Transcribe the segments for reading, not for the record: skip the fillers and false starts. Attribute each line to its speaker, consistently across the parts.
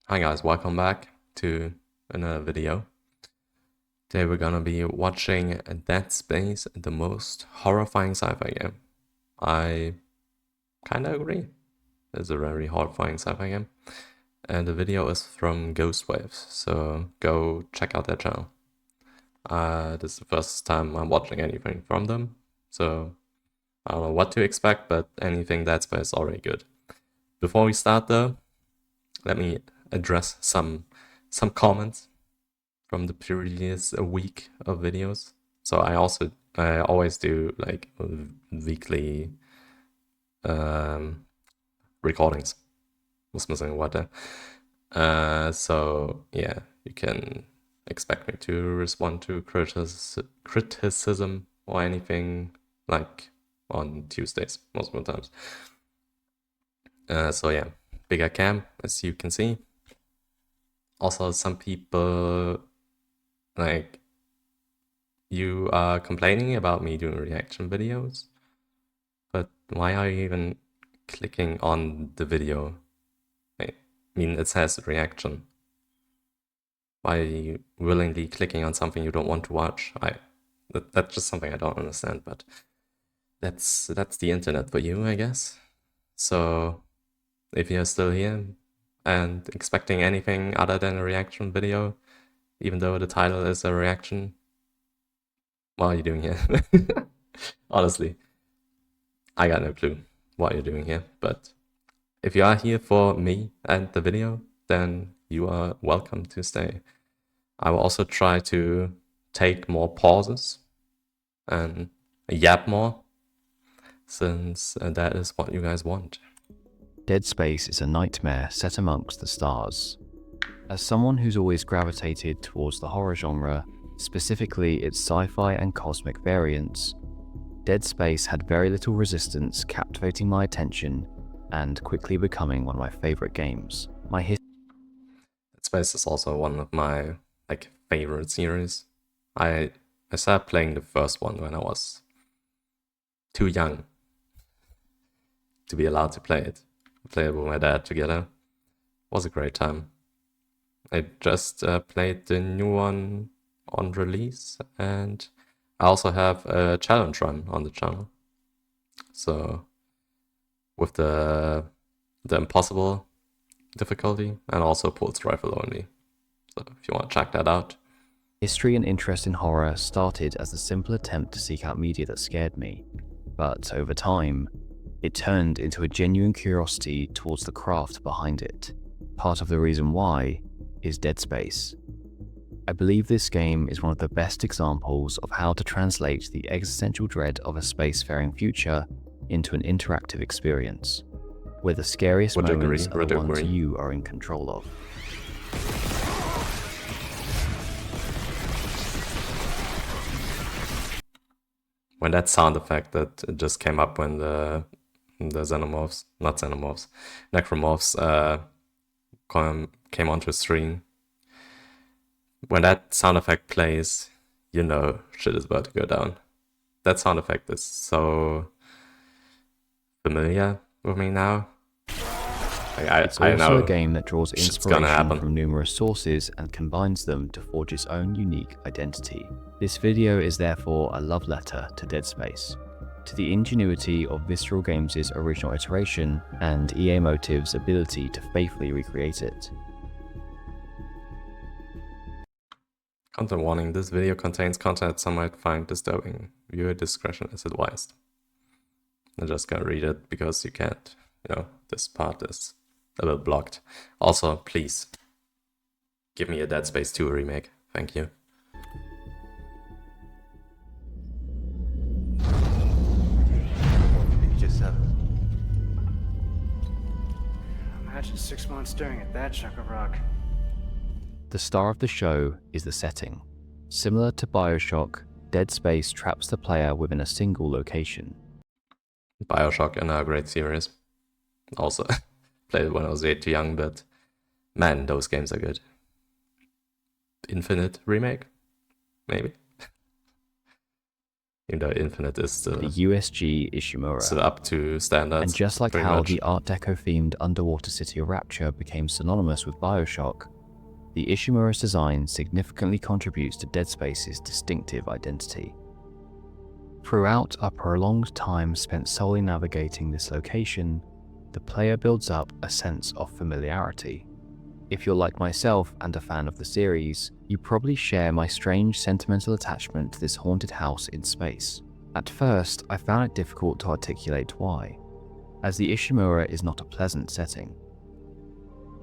Speaker 1: Hi guys, welcome back to another video. Today we're gonna be watching Dead Space, the most horrifying sci-fi game. I kinda agree. It's a very horrifying sci-fi game. And the video is from Ghost Waves, so go check out their channel. This is the first time I'm watching anything from them, so I don't know what to expect, but anything Dead Space is already good. Before we start though, let me address some comments from the previous week of videos. So I always do like weekly recordings. Was missing a word there. So yeah, you can expect me to respond to criticism or anything like on Tuesdays most of the times. So yeah, bigger cam as you can see. Also, some people like you are complaining about me doing reaction videos, but why are you even clicking on the video? I mean, it says reaction. Why are you willingly clicking on something you don't want to watch? That's just something I don't understand, but that's the internet for you, I guess. So if you're still here and expecting anything other than a reaction video, even though the title is a reaction, what are you doing here? Honestly, I got no clue what you're doing here, but if you are here for me and the video, then you are welcome to stay. I will also try to take more pauses and yap more, since that is what you guys want.
Speaker 2: Dead Space is a nightmare set amongst the stars. As someone who's always gravitated towards the horror genre, specifically its sci-fi and cosmic variants, Dead Space had very little resistance, captivating my attention and quickly becoming one of my favorite games.
Speaker 1: Dead Space is also one of my favorite series. I started playing the first one when I was too young to be allowed to play it. I played it with my dad together. It was a great time. I just played the new one on release, and I also have a challenge run on the channel. So with the impossible difficulty and also pulse rifle only. So if you want to check that out.
Speaker 2: History and interest in horror started as a simple attempt to seek out media that scared me, but over time, it turned into a genuine curiosity towards the craft behind it. Part of the reason why is Dead Space. I believe this game is one of the best examples of how to translate the existential dread of a spacefaring future into an interactive experience, where the scariest moments are the ones you are in control of.
Speaker 1: When that sound effect that just came up when the xenomorphs, not xenomorphs, necromorphs came onto stream, when that sound effect plays, you know shit is about to go down. That sound effect is so familiar with me now.
Speaker 2: It's also a game that draws inspiration from numerous sources and combines them to forge its own unique identity. This video is therefore a love letter to Dead Space, to the ingenuity of Visceral Games' original iteration and EA Motive's ability to faithfully recreate it.
Speaker 1: Content warning, this video contains content some might find disturbing. Viewer discretion is advised. I'm just gonna read it because you can't, this part is a little blocked. Also, please, give me a Dead Space 2 remake. Thank you.
Speaker 3: Imagine 6 months staring at that chunk of rock.
Speaker 2: The star of the show is the setting. Similar to BioShock, Dead Space traps the player within a single location.
Speaker 1: BioShock, another great series. Also, played it when I was way too young, but man, those games are good. Infinite remake? Maybe? You know, Infinite is
Speaker 2: the
Speaker 1: the
Speaker 2: USG Ishimura.
Speaker 1: still up to standards.
Speaker 2: And just like
Speaker 1: pretty
Speaker 2: how
Speaker 1: much.
Speaker 2: the Art Deco-themed underwater city of Rapture became synonymous with Bioshock, the Ishimura's design significantly contributes to Dead Space's distinctive identity. Throughout a prolonged time spent solely navigating this location, the player builds up a sense of familiarity. If you're like myself and a fan of the series, you probably share my strange sentimental attachment to this haunted house in space. At first, I found it difficult to articulate why, as the Ishimura is not a pleasant setting.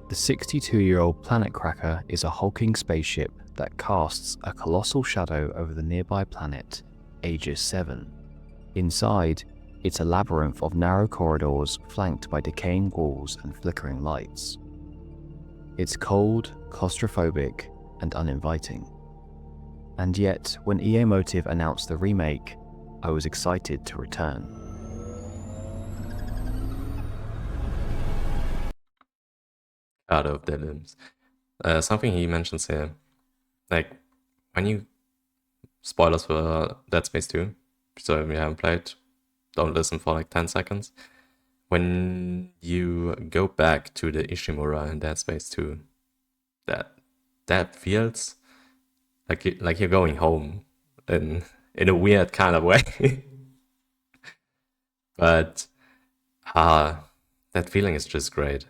Speaker 2: The 62-year-old planet cracker is a hulking spaceship that casts a colossal shadow over the nearby planet, Aegis 7. Inside, it's a labyrinth of narrow corridors flanked by decaying walls and flickering lights. It's cold, claustrophobic, and uninviting. And yet, when EA Motive announced the remake, I was excited to return.
Speaker 1: Out of their limbs. Something he mentions here, like when you spoilers for Dead Space 2, so if you haven't played, don't listen for like 10 seconds. When you go back to the Ishimura in Dead Space 2, that feels like you're going home in a weird kind of way. But that feeling is just great.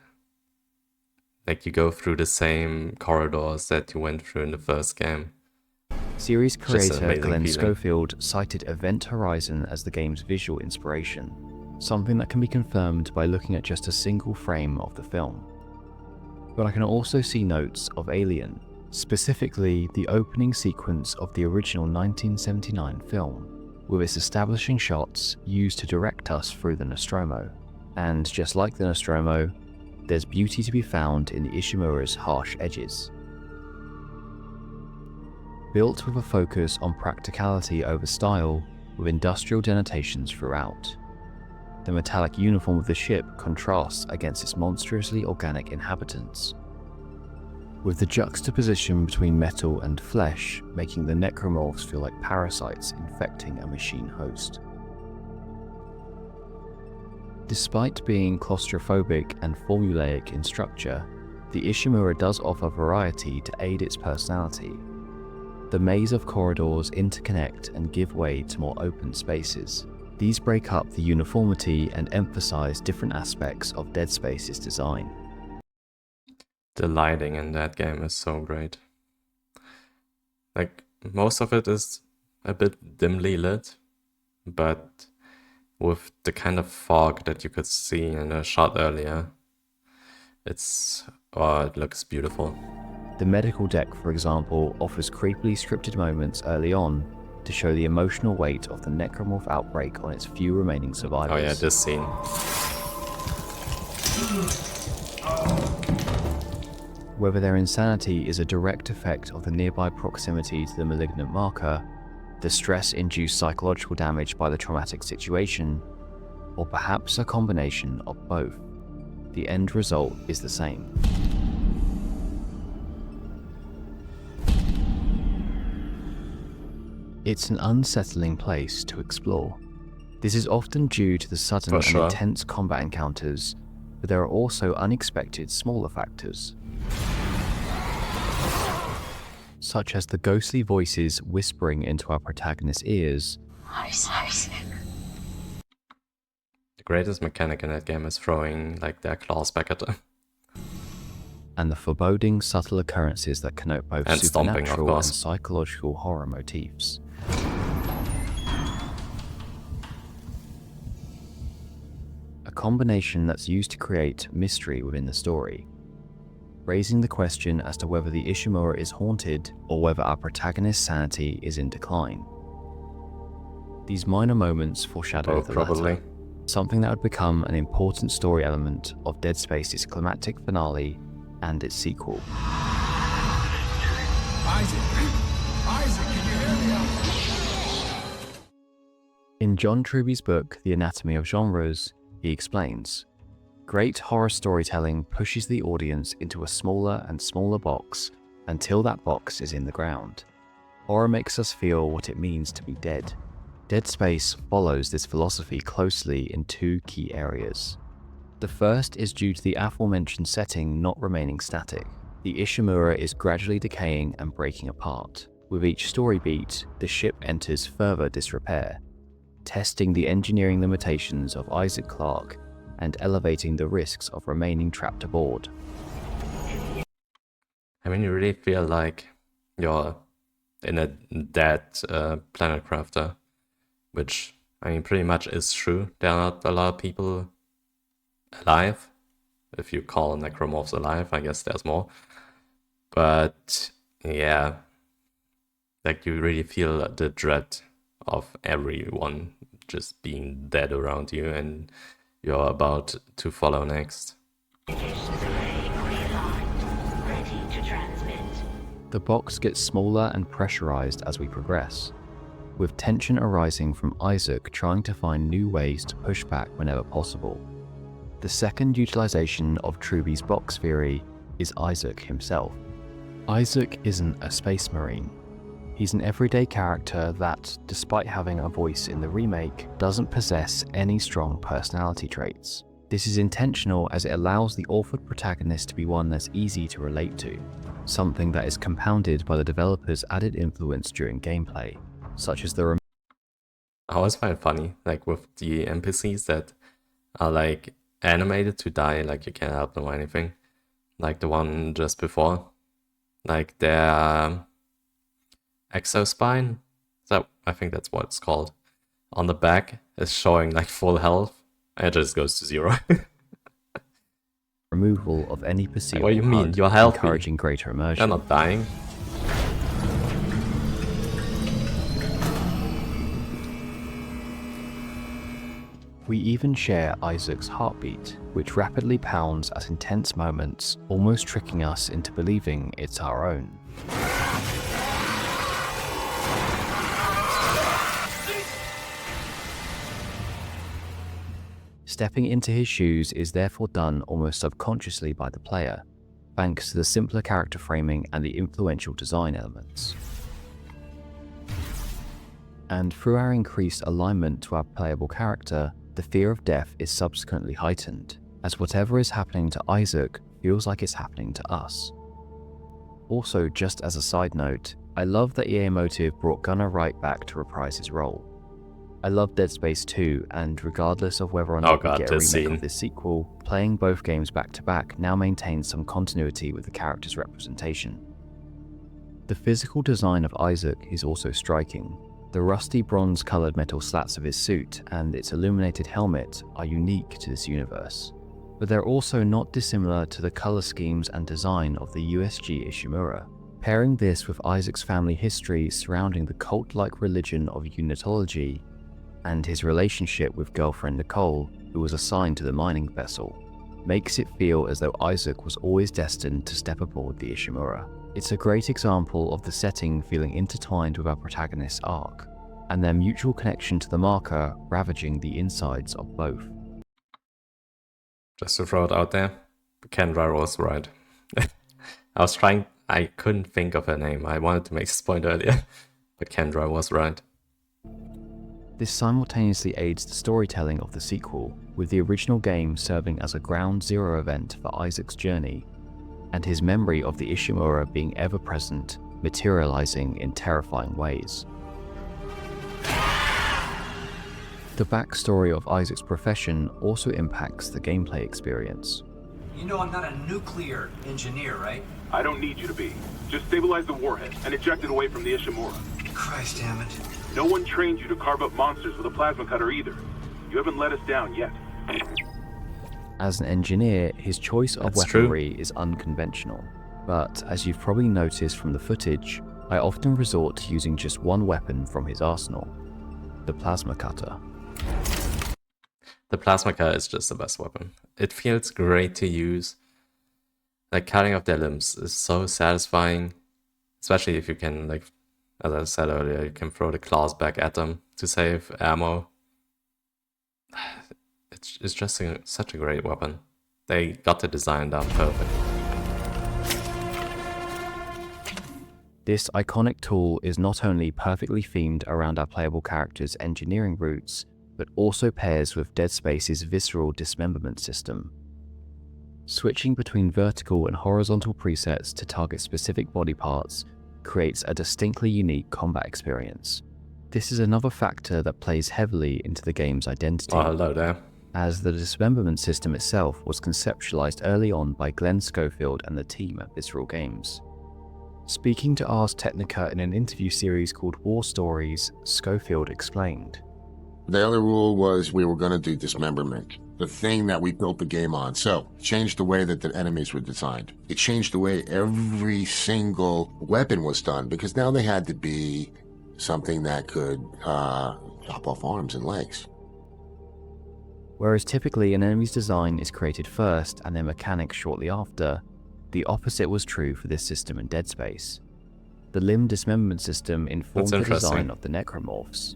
Speaker 1: Like you go through the same corridors that you went through in the first game.
Speaker 2: Series
Speaker 1: Just an
Speaker 2: creator
Speaker 1: amazing
Speaker 2: Glenn
Speaker 1: feeling.
Speaker 2: Schofield cited Event Horizon as the game's visual inspiration, something that can be confirmed by looking at just a single frame of the film. But I can also see notes of Alien, specifically the opening sequence of the original 1979 film, with its establishing shots used to direct us through the Nostromo. And just like the Nostromo, there's beauty to be found in the Ishimura's harsh edges. Built with a focus on practicality over style, with industrial denotations throughout. The metallic uniform of the ship contrasts against its monstrously organic inhabitants, with the juxtaposition between metal and flesh making the necromorphs feel like parasites infecting a machine host. Despite being claustrophobic and formulaic in structure, the Ishimura does offer variety to aid its personality. The maze of corridors interconnect and give way to more open spaces. These break up the uniformity and emphasize different aspects of Dead Space's design.
Speaker 1: The lighting in that game is so great. Like, most of it is a bit dimly lit, but with the kind of fog that you could see in the shot earlier, it looks beautiful.
Speaker 2: The medical deck, for example, offers creepily scripted moments early on to show the emotional weight of the necromorph outbreak on its few remaining survivors.
Speaker 1: Oh yeah, this scene.
Speaker 2: Whether their insanity is a direct effect of the nearby proximity to the malignant marker, the stress-induced psychological damage by the traumatic situation, or perhaps a combination of both, the end result is the same. It's an unsettling place to explore. This is often due to the sudden
Speaker 1: For
Speaker 2: and
Speaker 1: sure.
Speaker 2: intense combat encounters, but there are also unexpected smaller factors, such as the ghostly voices whispering into our protagonist's ears,
Speaker 1: The greatest mechanic in that game is throwing like their claws back at them.
Speaker 2: and the foreboding subtle occurrences that connote both
Speaker 1: And stomping, of
Speaker 2: supernatural and
Speaker 1: course.
Speaker 2: psychological horror motifs. A combination that's used to create mystery within the story, raising the question as to whether the Ishimura is haunted or whether our protagonist's sanity is in decline. These minor moments foreshadow
Speaker 1: Both
Speaker 2: the
Speaker 1: probably.
Speaker 2: latter, something that would become an important story element of Dead Space's climactic finale and its sequel.
Speaker 4: Isaac, can you hear me?
Speaker 2: In John Truby's book, The Anatomy of Genres, he explains, great horror storytelling pushes the audience into a smaller and smaller box until that box is in the ground. Horror makes us feel what it means to be dead, Dead Space follows this philosophy closely in two key areas. The first is due to the aforementioned setting not remaining static. The Ishimura is gradually decaying and breaking apart. With each story beat, the ship enters further disrepair, testing the engineering limitations of Isaac Clarke and elevating the risks of remaining trapped aboard.
Speaker 1: I mean, you really feel like you're in a dead planet crafter, which, I mean, pretty much is true. There are not a lot of people alive. If you call necromorphs alive, I guess there's more. But yeah, like you really feel the dread of everyone just being dead around you and you're about to follow next.
Speaker 2: The box gets smaller and pressurized as we progress, with tension arising from Isaac trying to find new ways to push back whenever possible. The second utilization of Truby's box theory is Isaac himself. Isaac isn't a space marine. He's an everyday character that, despite having a voice in the remake, doesn't possess any strong personality traits. This is intentional as it allows the orphaned protagonist to be one that's easy to relate to, something that is compounded by the developer's added influence during gameplay, such as the
Speaker 1: I always find it funny, like with the NPCs that are like animated to die, like you can't help them or anything. Like the one just before, like their exospine, so I think that's what it's called, on the back is showing like full health, and it just goes to 0.
Speaker 2: removal of any perceived
Speaker 1: What do you mean?
Speaker 2: HUD,
Speaker 1: You're healthy.
Speaker 2: encouraging greater
Speaker 1: They're
Speaker 2: immersion.
Speaker 1: not dying.
Speaker 2: We even share Isaac's heartbeat, which rapidly pounds at intense moments, almost tricking us into believing it's our own. Stepping into his shoes is therefore done almost subconsciously by the player, thanks to the simpler character framing and the influential design elements. And through our increased alignment to our playable character, the fear of death is subsequently heightened, as whatever is happening to Isaac feels like it's happening to us. Also, just as a side note, I love that EA Motive brought Gunnar right back to reprise his role. I love Dead Space 2, and regardless of whether or not we get a remake of this sequel, playing both games back to back now maintains some continuity with the character's representation. The physical design of Isaac is also striking. The rusty bronze-coloured metal slats of his suit and its illuminated helmet are unique to this universe, but they're also not dissimilar to the colour schemes and design of the USG Ishimura. Pairing this with Isaac's family history surrounding the cult-like religion of Unitology and his relationship with girlfriend Nicole, who was assigned to the mining vessel, makes it feel as though Isaac was always destined to step aboard the Ishimura. It's a great example of the setting feeling intertwined with our protagonist's arc, and their mutual connection to the marker ravaging the insides of both.
Speaker 1: Just to throw it out there, Kendra was right. I couldn't think of her name. I wanted to make this point earlier, but Kendra was right.
Speaker 2: This simultaneously aids the storytelling of the sequel, with the original game serving as a ground zero event for Isaac's journey, and his memory of the Ishimura being ever present, materializing in terrifying ways. The backstory of Isaac's profession also impacts the gameplay experience.
Speaker 5: You know I'm not a nuclear engineer, right?
Speaker 6: I don't need you to be. Just stabilize the warhead and eject it away from the Ishimura.
Speaker 5: Christ damn it.
Speaker 6: No one trained you to carve up monsters with a plasma cutter either. You haven't let us down yet.
Speaker 2: As an engineer, his choice of weaponry is unconventional, but as you've probably noticed from the footage, I often resort to using just one weapon from his arsenal, the plasma cutter.
Speaker 1: The plasma cutter is just the best weapon. It feels great to use. Like, cutting off their limbs is so satisfying, especially if you can, like, as I said earlier, you can throw the claws back at them to save ammo. It's just such a great weapon. They got the design down perfect.
Speaker 2: This iconic tool is not only perfectly themed around our playable character's engineering roots, but also pairs with Dead Space's visceral dismemberment system. Switching between vertical and horizontal presets to target specific body parts creates a distinctly unique combat experience. This is another factor that plays heavily into the game's identity,
Speaker 1: Oh, hello there.
Speaker 2: as the dismemberment system itself was conceptualized early on by Glenn Schofield and the team at Visceral Games. Speaking to Ars Technica in an interview series called War Stories, Schofield explained,
Speaker 7: The other rule was we were going to do dismemberment, the thing that we built the game on. So, it changed the way that the enemies were designed. It changed the way every single weapon was done, because now they had to be something that could chop off arms and legs.
Speaker 2: Whereas typically an enemy's design is created first and their mechanics shortly after, the opposite was true for this system in Dead Space. The limb dismemberment system informed the design of the necromorphs.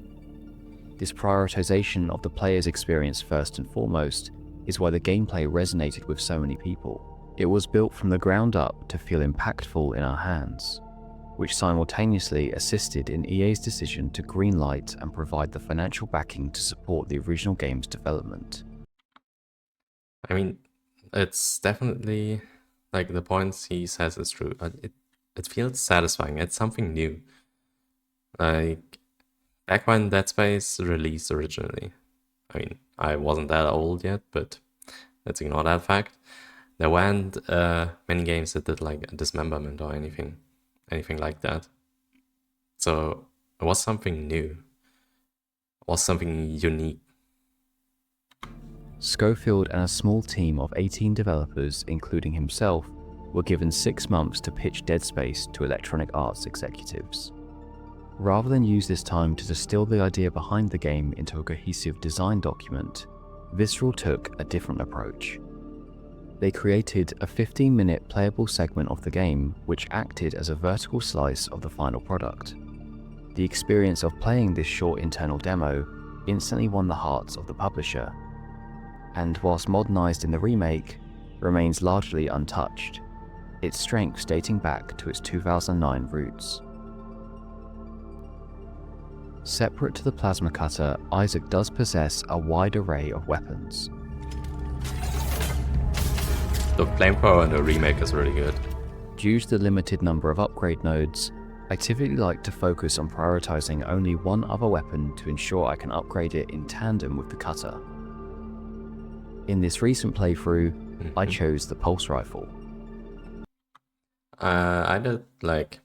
Speaker 2: This prioritization of the player's experience first and foremost is why the gameplay resonated with so many people. It was built from the ground up to feel impactful in our hands, which simultaneously assisted in EA's decision to greenlight and provide the financial backing to support the original game's development.
Speaker 1: I mean, it's definitely, like, the points he says is true. It feels satisfying. It's something new. Like, back when Dead Space released originally, I mean, I wasn't that old yet, but let's ignore that fact. There weren't many games that did like a dismemberment or anything like that. So it was something new. It was something unique.
Speaker 2: Schofield and a small team of 18 developers, including himself, were given 6 months to pitch Dead Space to Electronic Arts executives. Rather than use this time to distill the idea behind the game into a cohesive design document, Visceral took a different approach. They created a 15-minute playable segment of the game which acted as a vertical slice of the final product. The experience of playing this short internal demo instantly won the hearts of the publisher, and whilst modernized in the remake, remains largely untouched, its strengths dating back to its 2009 roots. Separate to the plasma cutter, Isaac does possess a wide array of weapons.
Speaker 1: The flamethrower in the remake is really good.
Speaker 2: Due to the limited number of upgrade nodes, I typically like to focus on prioritizing only one other weapon to ensure I can upgrade it in tandem with the cutter. In this recent playthrough, I chose the pulse rifle.
Speaker 1: I did like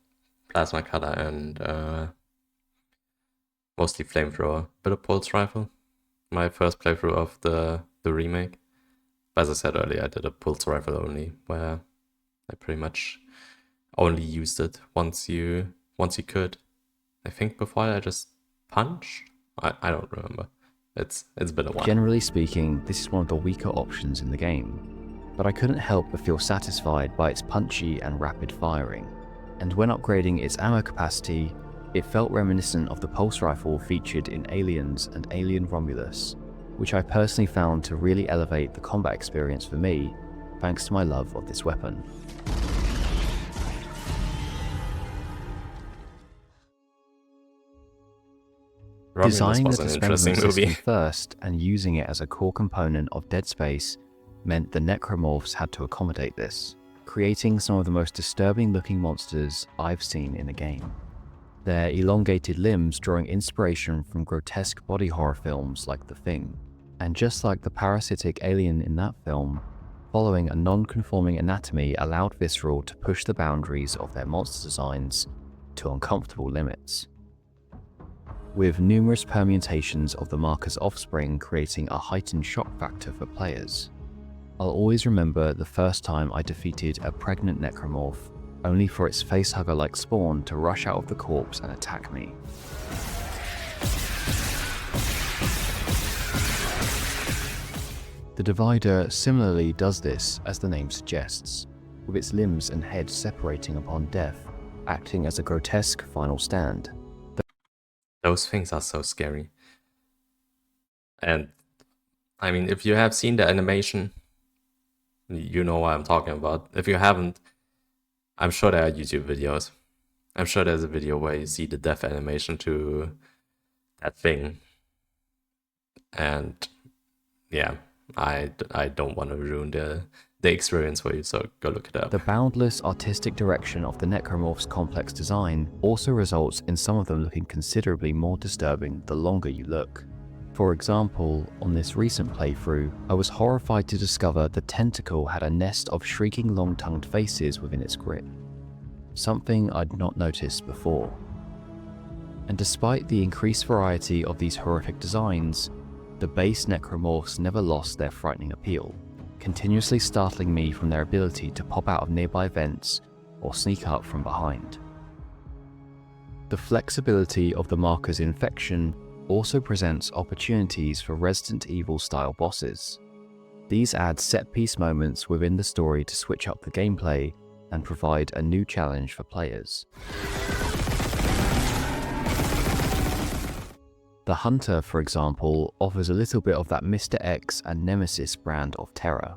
Speaker 1: plasma cutter and mostly flamethrower, but a pulse rifle. My first playthrough of the remake. As I said earlier, I did a pulse rifle only, where I pretty much only used it once you could. I think before I just punched. I don't remember. It's been a while.
Speaker 2: Generally speaking, this is one of the weaker options in the game, but I couldn't help but feel satisfied by its punchy and rapid firing. And when upgrading its ammo capacity, it felt reminiscent of the pulse rifle featured in Aliens and Alien Romulus, which I personally found to really elevate the combat experience for me, thanks to my love of this weapon.
Speaker 1: Romulus
Speaker 2: Designing
Speaker 1: was
Speaker 2: the
Speaker 1: an
Speaker 2: dismemberment
Speaker 1: interesting
Speaker 2: system
Speaker 1: movie.
Speaker 2: first and using it as a core component of Dead Space meant the necromorphs had to accommodate this, creating some of the most disturbing looking monsters I've seen in a game. Their elongated limbs drawing inspiration from grotesque body horror films like The Thing. And just like the parasitic alien in that film, following a non-conforming anatomy allowed Visceral to push the boundaries of their monster designs to uncomfortable limits, with numerous permutations of the marker's offspring creating a heightened shock factor for players. I'll always remember the first time I defeated a pregnant necromorph, only for its facehugger-like spawn to rush out of the corpse and attack me. The Divider similarly does this, as the name suggests, with its limbs and head separating upon death, acting as a grotesque final stand.
Speaker 1: Those things are so scary. And I mean, if you have seen the animation, you know what I'm talking about. If you haven't, I'm sure there are YouTube videos. I'm sure there's a video where you see the death animation to that thing. And yeah, I don't want to ruin the experience for you, so go look it up.
Speaker 2: The boundless artistic direction of the necromorph's complex design also results in some of them looking considerably more disturbing the longer you look. For example, on this recent playthrough, I was horrified to discover the tentacle had a nest of shrieking long-tongued faces within its grip, something I'd not noticed before. And despite the increased variety of these horrific designs, the base necromorphs never lost their frightening appeal, continuously startling me from their ability to pop out of nearby vents or sneak up from behind. The flexibility of the marker's infection also presents opportunities for Resident Evil style bosses. These add set-piece moments within the story to switch up the gameplay and provide a new challenge for players. The Hunter, for example, offers a little bit of that Mr. X and Nemesis brand of terror.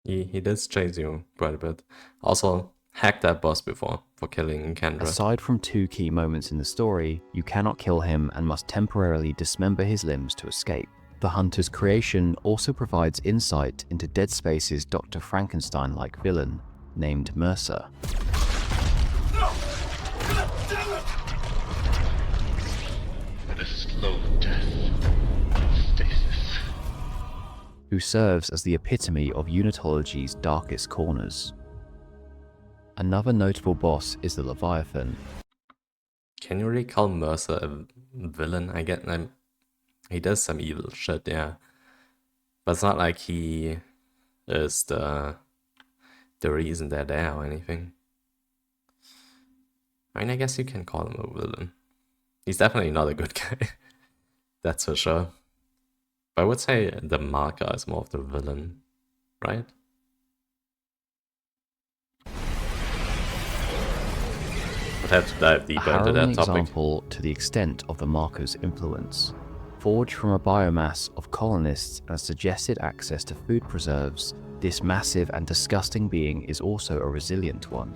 Speaker 1: He does chase you quite a bit. Also, hacked that boss before for killing Kendra.
Speaker 2: Aside from 2 key moments in the story, you cannot kill him and must temporarily dismember his limbs to escape. The Hunter's creation also provides insight into Dead Space's Dr. Frankenstein-like villain, named Mercer.
Speaker 8: The slow death. Stasis.
Speaker 2: Who serves as the epitome of Unitology's darkest corners. Another notable boss is the Leviathan.
Speaker 1: Can you really call Mercer a villain? He does some evil shit, yeah. But it's not like he is the reason they're there or anything. I mean, I guess you can call him a villain. He's definitely not a good guy. That's for sure. But I would say the marker is more of the villain, right? I'd have to dive deeper into that topic.
Speaker 2: Example to the extent of the marker's influence. Forged from a biomass of colonists and suggested access to food preserves, this massive and disgusting being is also a resilient one.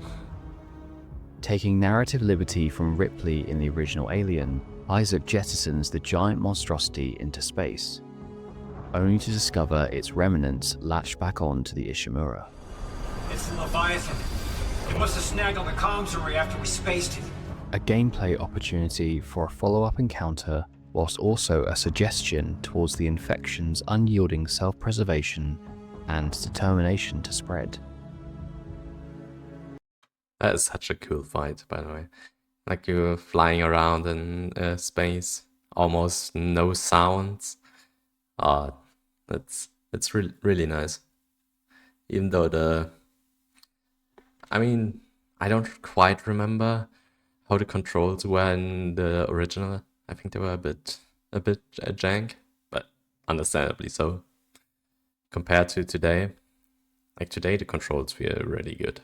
Speaker 2: Taking narrative liberty from Ripley in the original Alien, Isaac jettisons the giant monstrosity into space, only to discover its remnants latched back on to the Ishimura.
Speaker 5: It's the Leviathan. It must have snagged on the comms array after we spaced it.
Speaker 2: A gameplay opportunity for a follow-up encounter, whilst also a suggestion towards the infection's unyielding self-preservation and determination to spread.
Speaker 1: That is such a cool fight, by the way. Like you're flying around in space, almost no sounds. It's really nice. Even though I don't quite remember how the controls were in the original. I think they were a bit jank, but understandably so. Compared to today, like today the controls feel really good.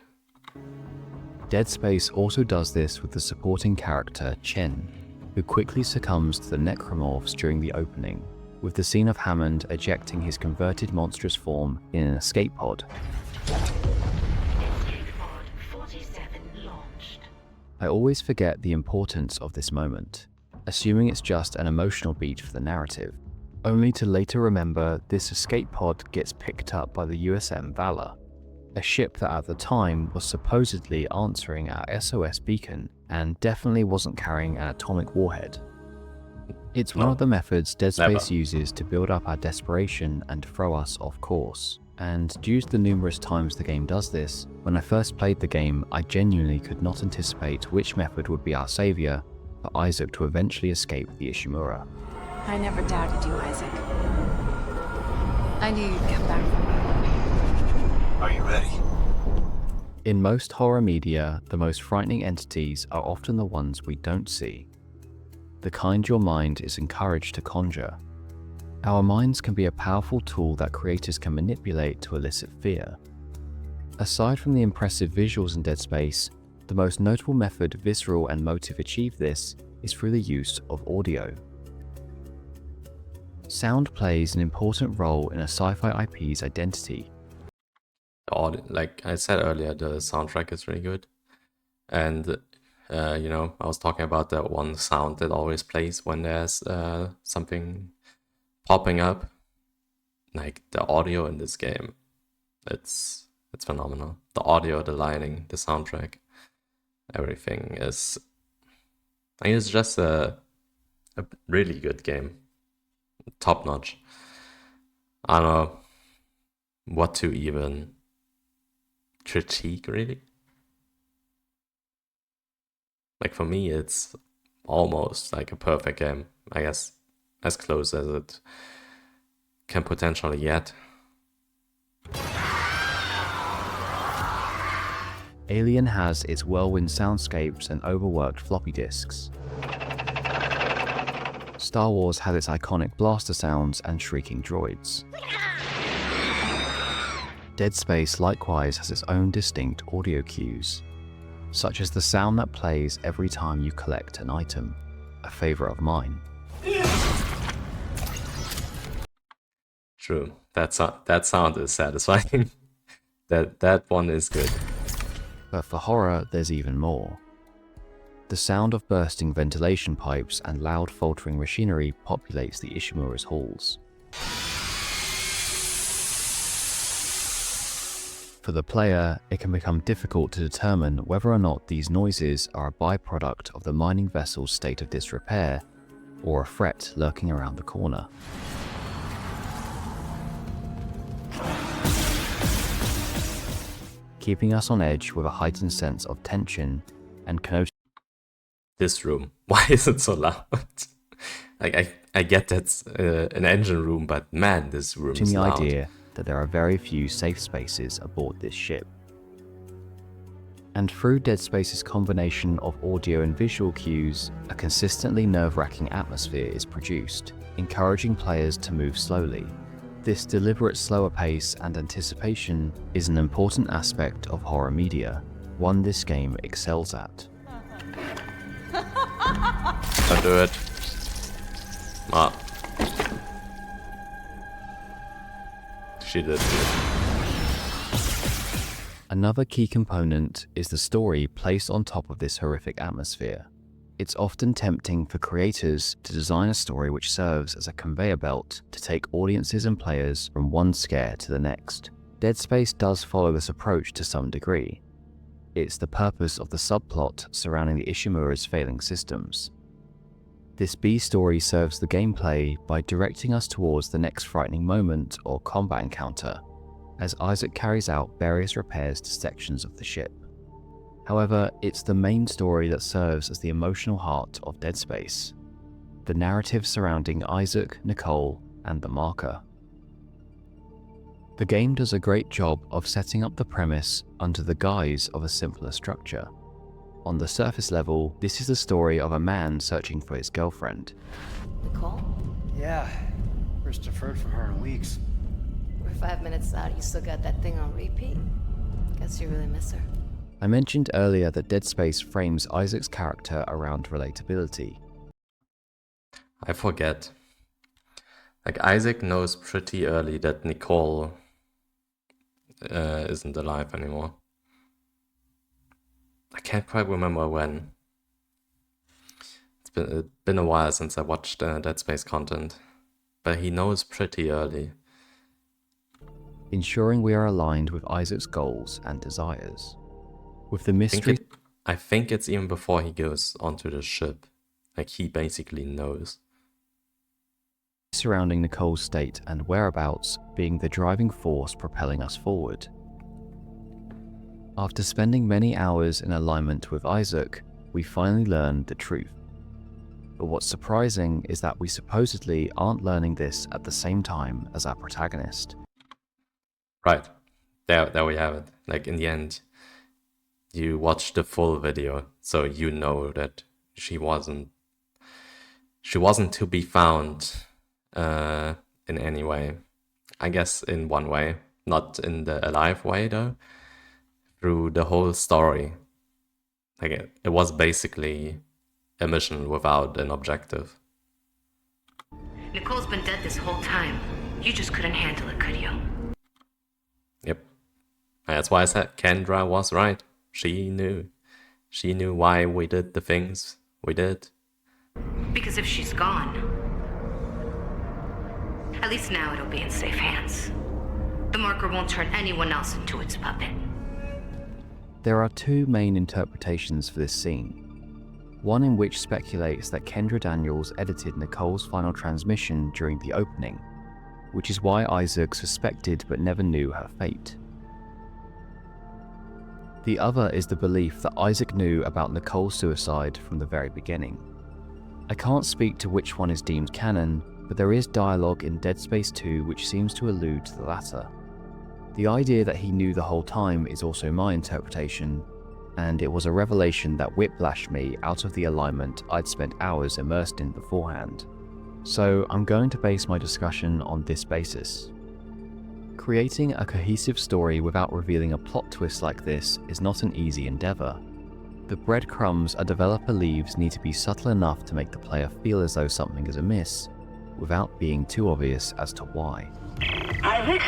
Speaker 2: Dead Space also does this with the supporting character Chen, who quickly succumbs to the necromorphs during the opening, with the scene of Hammond ejecting his converted monstrous form in an escape pod. I always forget the importance of this moment, assuming it's just an emotional beat for the narrative, only to later remember this escape pod gets picked up by the USM Valor, a ship that at the time was supposedly answering our SOS beacon and definitely wasn't carrying an atomic warhead. It's one of the methods Dead Space uses to build up our desperation and throw us off course. And due to the numerous times the game does this, when I first played the game, I genuinely could not anticipate which method would be our savior for Isaac to eventually escape the Ishimura.
Speaker 9: I never doubted you, Isaac. I knew you'd come back from it.
Speaker 5: Are you ready?
Speaker 2: In most horror media, the most frightening entities are often the ones we don't see, the kind your mind is encouraged to conjure. Our minds can be a powerful tool that creators can manipulate to elicit fear. Aside from the impressive visuals in Dead Space, the most notable method Visceral and Motive achieve this is through the use of audio. Sound plays an important role in a sci-fi IP's identity.
Speaker 1: Like I said earlier, the soundtrack is really good. And you know, I was talking about that one sound that always plays when there's something popping up. Like the audio in this game, it's phenomenal. The audio, the lighting, the soundtrack, everything is. I think it's just a really good game, top notch. I don't know what to even critique really. Like for me, it's almost like a perfect game. I guess as close as it can potentially get.
Speaker 2: Alien has its whirlwind soundscapes and overworked floppy disks. Star Wars has its iconic blaster sounds and shrieking droids. Dead Space likewise has its own distinct audio cues, such as the sound that plays every time you collect an item, a favourite of mine.
Speaker 1: True, that sound is satisfying. that one is good.
Speaker 2: But for horror, there's even more. The sound of bursting ventilation pipes and loud faltering machinery populates the Ishimura's halls. For the player, it can become difficult to determine whether or not these noises are a byproduct of the mining vessel's state of disrepair, or a threat lurking around the corner. Keeping us on edge with a heightened sense of tension and connotation.
Speaker 1: This room, why is it so loud? Like I get that's an engine room, but man, this room is
Speaker 2: the
Speaker 1: loud.
Speaker 2: Idea that there are very few safe spaces aboard this ship. And through Dead Space's combination of audio and visual cues, a consistently nerve-wracking atmosphere is produced, encouraging players to move slowly. This deliberate slower pace and anticipation is an important aspect of horror media, one this game excels at.
Speaker 1: Don't do it. Ah. She did it.
Speaker 2: Another key component is the story placed on top of this horrific atmosphere. It's often tempting for creators to design a story which serves as a conveyor belt to take audiences and players from one scare to the next. Dead Space does follow this approach to some degree. It's the purpose of the subplot surrounding the Ishimura's failing systems. This B story serves the gameplay by directing us towards the next frightening moment or combat encounter, as Isaac carries out various repairs to sections of the ship. However, it's the main story that serves as the emotional heart of Dead Space, the narrative surrounding Isaac, Nicole, and the marker. The game does a great job of setting up the premise under the guise of a simpler structure. On the surface level, this is the story of a man searching for his girlfriend.
Speaker 9: Nicole?
Speaker 3: Yeah. First I've heard from her in weeks.
Speaker 9: We're 5 minutes out. You still got that thing on repeat? Guess you really miss her.
Speaker 2: I mentioned earlier that Dead Space frames Isaac's character around relatability.
Speaker 1: I forget. Like Isaac knows pretty early that Nicole isn't alive anymore. I can't quite remember when. It's been a while since I watched Dead Space content, but he knows pretty early.
Speaker 2: Ensuring we are aligned with Isaac's goals and desires. With the mystery...
Speaker 1: I think it's even before he goes onto the ship. Like he basically knows.
Speaker 2: Surrounding Nicole's state and whereabouts being the driving force propelling us forward. After spending many hours in alignment with Isaac, we finally learn the truth. But what's surprising is that we supposedly aren't learning this at the same time as our protagonist.
Speaker 1: Right. There we have it. Like in the end, you watch the full video, so you know that she wasn't to be found in any way. I guess in one way, not in the alive way though. Through the whole story, like it was basically a mission without an objective.
Speaker 10: Nicole's been dead this whole time. You just couldn't handle it, could you?
Speaker 1: Yep. That's why I said Kendra was right. She knew. she knew why we did the things we did.
Speaker 10: Because if she's gone, at least now it'll be in safe hands. The marker won't turn anyone else into its puppet.
Speaker 2: There are two main interpretations for this scene. One in which speculates that Kendra Daniels edited Nicole's final transmission during the opening, which is why Isaac suspected but never knew her fate. The other is the belief that Isaac knew about Nicole's suicide from the very beginning. I can't speak to which one is deemed canon, but there is dialogue in Dead Space 2 which seems to allude to the latter. The idea that he knew the whole time is also my interpretation, and it was a revelation that whiplashed me out of the alignment I'd spent hours immersed in beforehand. So I'm going to base my discussion on this basis. Creating a cohesive story without revealing a plot twist like this is not an easy endeavor. The breadcrumbs a developer leaves need to be subtle enough to make the player feel as though something is amiss, without being too obvious as to why.
Speaker 11: Isaac,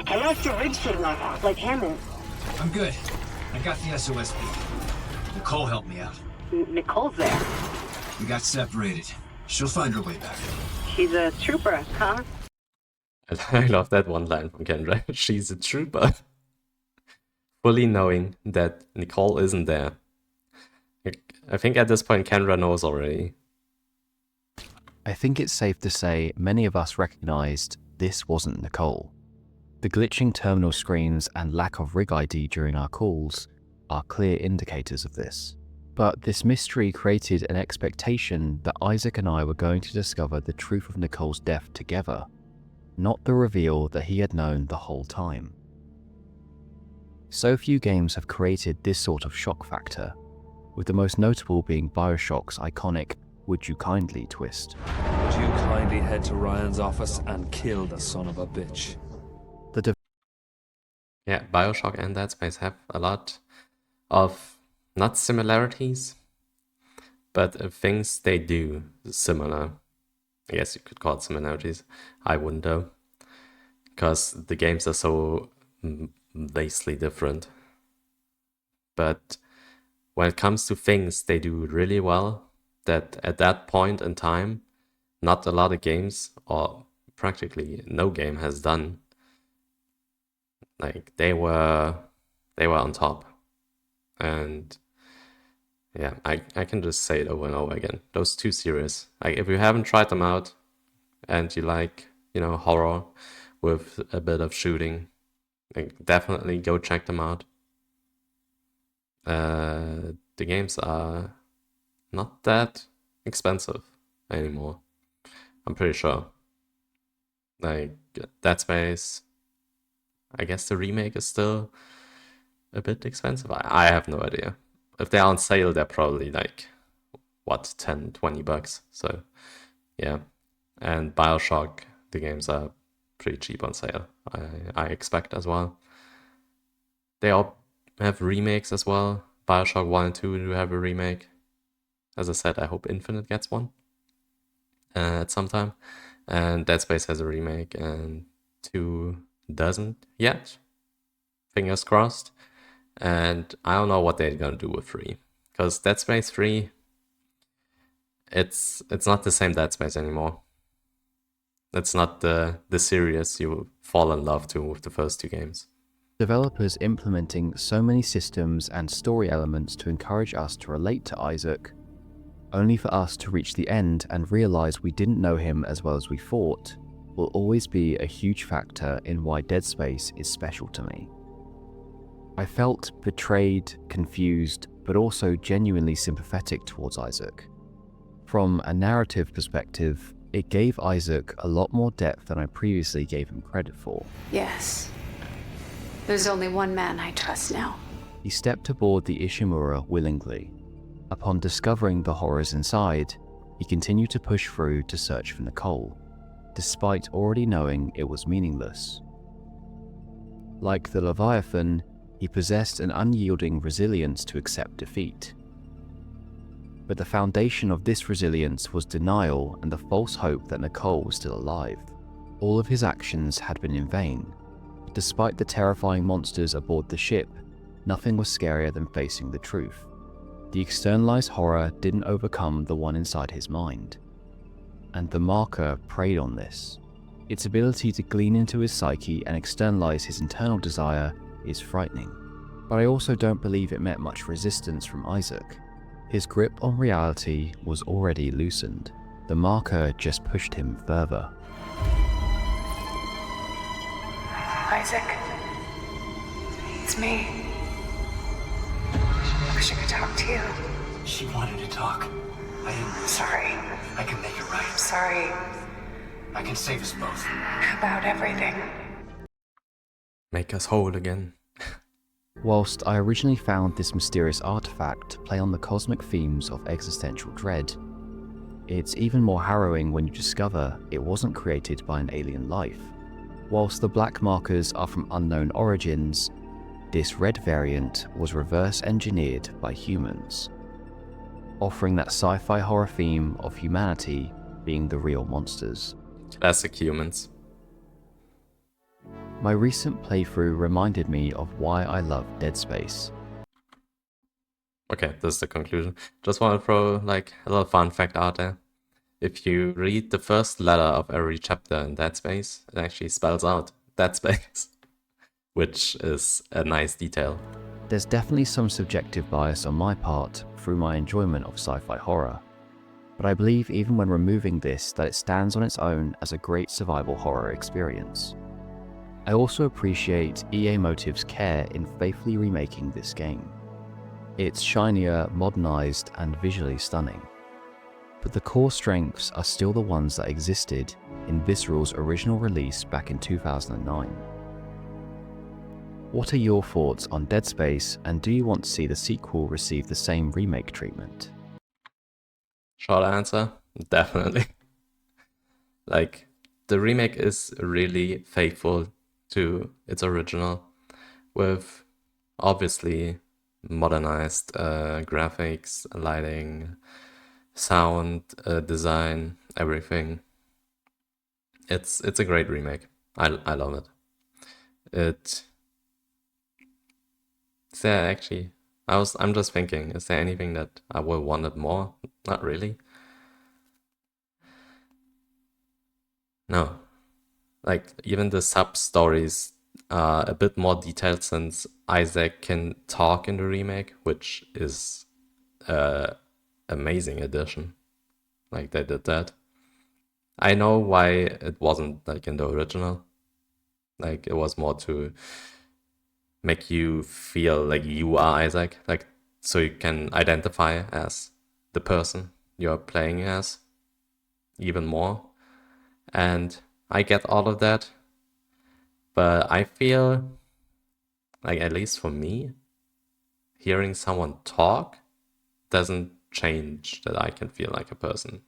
Speaker 11: I lost your rig signal, like Hammond.
Speaker 5: I'm good. I got the SOS beacon. Nicole helped me out.
Speaker 11: Nicole's there.
Speaker 5: We got separated. She'll find her way back.
Speaker 11: She's a trooper, huh?
Speaker 1: I love that one line from Kendra. She's a trooper. Fully knowing that Nicole isn't there. I think at this point Kendra knows already.
Speaker 2: I think it's safe to say many of us recognized this wasn't Nicole. The glitching terminal screens and lack of rig ID during our calls are clear indicators of this. But this mystery created an expectation that Isaac and I were going to discover the truth of Nicole's death together, not the reveal that he had known the whole time. So few games have created this sort of shock factor, with the most notable being BioShock's iconic "Would you kindly" twist.
Speaker 12: Would you kindly head to Ryan's office and kill the son of a bitch?
Speaker 1: Yeah, BioShock and Dead Space have a lot of, not similarities, but things they do similar. I guess you could call it similarities. I wouldn't though, because the games are so vastly different. But when it comes to things they do really well, that at that point in time, not a lot of games, or practically no game has done. Like they were on top. And yeah, I can just say it over and over again. Those two series, like if you haven't tried them out and you like, horror with a bit of shooting, like definitely go check them out. The games are not that expensive anymore, I'm pretty sure. Like Dead Space, I guess the remake is still a bit expensive. I have no idea. If they're on sale, they're probably like, what, 10, 20 bucks. So, yeah. And BioShock, the games are pretty cheap on sale, I expect as well. They all have remakes as well. BioShock 1 and 2 do have a remake. As I said, I hope Infinite gets one at some time. And Dead Space has a remake, and 2 doesn't yet. Fingers crossed. And I don't know what they're gonna do with 3, because Dead Space 3, it's not the same Dead Space anymore. It's not the series you fall in love to with the first 2 games.
Speaker 2: Developers implementing so many systems and story elements to encourage us to relate to Isaac, only for us to reach the end and realize we didn't know him as well as we thought, will always be a huge factor in why Dead Space is special to me. I felt betrayed, confused, but also genuinely sympathetic towards Isaac. From a narrative perspective, it gave Isaac a lot more depth than I previously gave him credit for.
Speaker 9: Yes. There's only one man I trust now.
Speaker 2: He stepped aboard the Ishimura willingly. Upon discovering the horrors inside, he continued to push through to search for Nicole, despite already knowing it was meaningless. Like the Leviathan, he possessed an unyielding resilience to accept defeat. But the foundation of this resilience was denial and the false hope that Nicole was still alive. All of his actions had been in vain. Despite the terrifying monsters aboard the ship, nothing was scarier than facing the truth. The externalized horror didn't overcome the one inside his mind, and the marker preyed on this. Its ability to glean into his psyche and externalize his internal desire is frightening, but I also don't believe it met much resistance from Isaac. His grip on reality was already loosened. The marker just pushed him further.
Speaker 9: Isaac, it's me. I wish I could talk to you.
Speaker 5: She wanted to talk. I didn't.
Speaker 9: Sorry.
Speaker 5: I can make it right.
Speaker 9: I'm sorry
Speaker 5: I can save us both.
Speaker 9: about everything.
Speaker 1: Make us whole again.
Speaker 2: Whilst I originally found this mysterious artifact to play on the cosmic themes of existential dread, it's even more harrowing when you discover it wasn't created by an alien life. Whilst the black markers are from unknown origins, this red variant was reverse engineered by humans, offering that sci-fi horror theme of humanity being the real monsters.
Speaker 1: Classic humans.
Speaker 2: My recent playthrough reminded me of why I love Dead Space.
Speaker 1: Okay, this is the conclusion. Just want to throw like a little fun fact out there. If you read the first letter of every chapter in Dead Space, it actually spells out Dead Space, which is a nice detail.
Speaker 2: There's definitely some subjective bias on my part through my enjoyment of sci-fi horror, but I believe even when removing this that it stands on its own as a great survival horror experience. I also appreciate EA Motive's care in faithfully remaking this game. It's shinier, modernized, and visually stunning. But the core strengths are still the ones that existed in Visceral's original release back in 2009. What are your thoughts on Dead Space, and do you want to see the sequel receive the same remake treatment?
Speaker 1: Short answer, definitely. Like, the remake is really faithful to its original, with obviously modernized graphics, lighting, sound, design, everything. It's a great remake. I love it. Is there actually? I'm just thinking. Is there anything that I would want it more? Not really. No. Like, even the sub-stories are a bit more detailed since Isaac can talk in the remake, which is an amazing addition. Like, they did that. I know why it wasn't like in the original. Like, it was more to make you feel like you are Isaac, like, so you can identify as the person you're playing as even more. And I get all of that, but I feel like, at least for me, hearing someone talk doesn't change that I can feel like a person,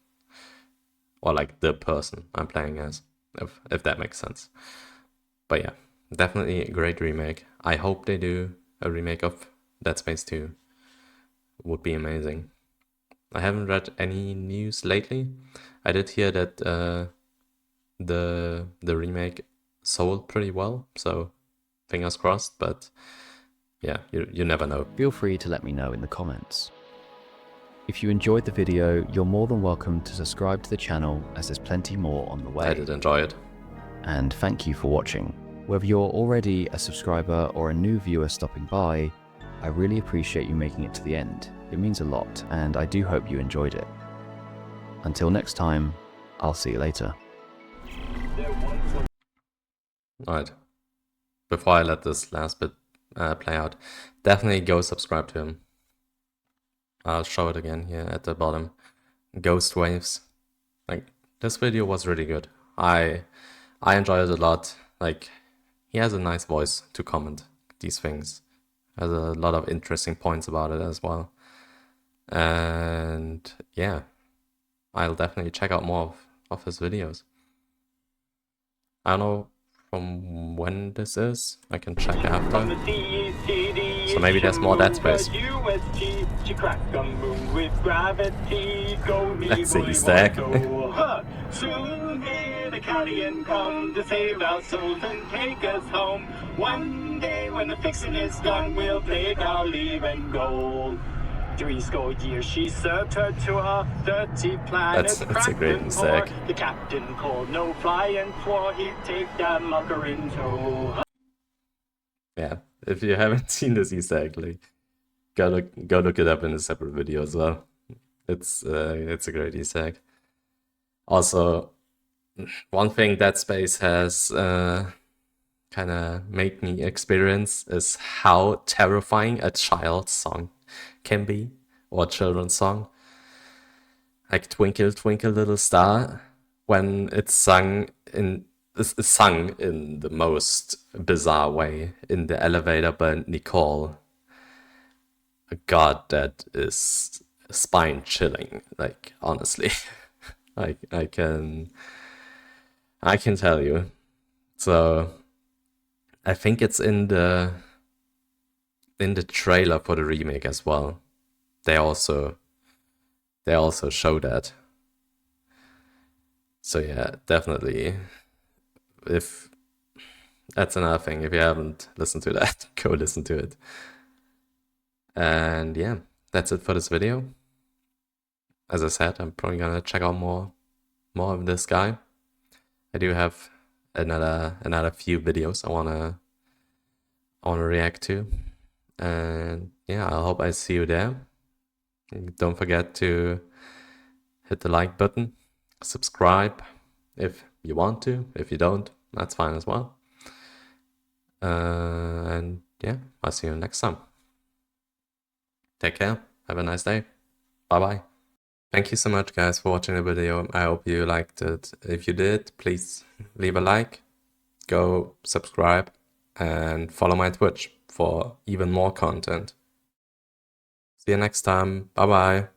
Speaker 1: or like the person I'm playing as, if that makes sense. But yeah, definitely a great remake. I hope they do a remake of Dead Space 2. Would be amazing. I haven't read any news lately. I did hear that the remake sold pretty well, so fingers crossed, but yeah, you never know.
Speaker 2: Feel free to let me know in the comments. If you enjoyed the video, you're more than welcome to subscribe to the channel, as there's plenty more on the way.
Speaker 1: I did enjoy it.
Speaker 2: And thank you for watching. Whether you're already a subscriber or a new viewer stopping by, I really appreciate you making it to the end. It means a lot, and I do hope you enjoyed it. Until next time, I'll see you later.
Speaker 1: Alright, before I let this last bit play out, definitely go subscribe to him. I'll show it again here at the bottom. Ghost Waves. Like, this video was really good. I enjoyed it a lot. Like, he has a nice voice to comment these things. Has a lot of interesting points about it as well. And yeah, I'll definitely check out more of his videos. I don't know from when this is. I can check after. So maybe there's more Dead Space. Let's see, Easter egg.
Speaker 13: Soon may the Guardian come to save our souls and take us home. One day when the fixing is done, we'll take our leave and go. years she served her to a 30 planet
Speaker 1: That's a great mistake.
Speaker 13: The captain called no fly and swore he'd take that mucker in tow.
Speaker 1: Yeah, if you haven't seen this Easter egg, like, go look it up in a separate video as well. It's a great Easter egg. Also, one thing Dead Space has kind of made me experience is how terrifying a child's song can be, or a children's song. Like Twinkle Twinkle Little Star, when it's sung in the most bizarre way in the elevator by Nicole. God, that is spine chilling. Like, honestly, like I can tell you. So I think it's in the trailer for the remake as well. They also show that. So yeah, definitely. If that's another thing, if you haven't listened to that, go listen to it. And yeah, that's it for this video. As I said, I'm probably gonna check out more of this guy. I do have another few videos I wanna react to. And yeah, I hope I see you there. Don't forget to hit the like button, subscribe if you want to. If you don't, that's fine as well. And yeah, I'll see you next time. Take care. Have a nice day. Bye-bye. Thank you so much, guys, for watching the video. I hope you liked it. If you did, please leave a like, go subscribe, and follow my Twitch for even more content. See you next time. Bye-bye.